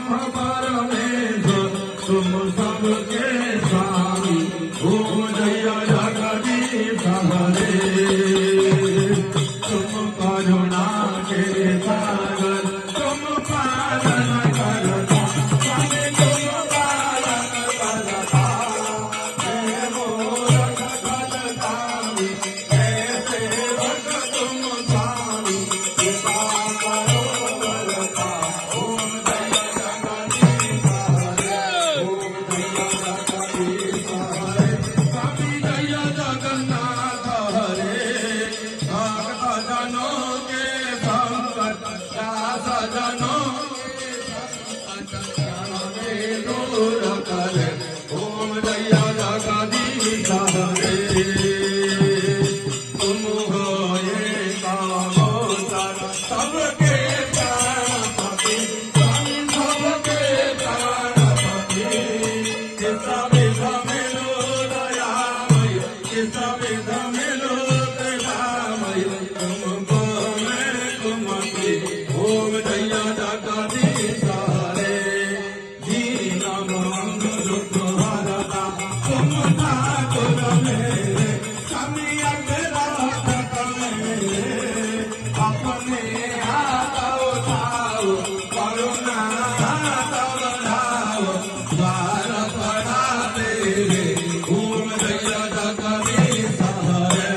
परमेश्वर तुम सबके स्वामी हो जय जगदीश हरे तुम करुणा के सागर तुम पालन करता स्वामी तुम पालन करता हे मोरख खलकामी हे सेवक तुम स्वामी कृपा करो बरता ओम जय जगदीश हरे ओम जय जगदीश हरे स्वामी जय जगन्नाथ हरे भक्त जनों के संकट दास जनों के दूर करे ओम जय जगदीश हरे तुम हो एकावतार सबके प्राणपति स्वामी सबके प्राणपति किस विध मिलो दयामय किस विध मिलो कृपामय तुमको मैं तुमकी ओम जय जगदीश हरे दीन बंधु दुख हरता तुम ठाकुर मेरे स्वामी अग्रहत मेरे अपने हाथ उठाओ करुणा तब धाओ द्वार पड़ा तेरे ओम जय जगदीश हरे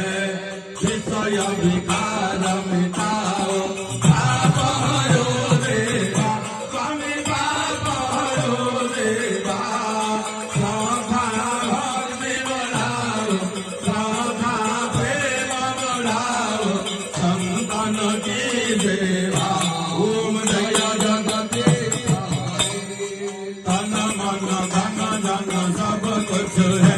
विषय विकार मिटाओ पाप हरो देवा स्वामी पाप हरो देवा श्रद्धा भक्ति बढ़ाओ श्रद्धा प्रेम बढ़ाओ संतन की सेवा ओम जय जगदीश हरे तन मन धन जन सब कुछ है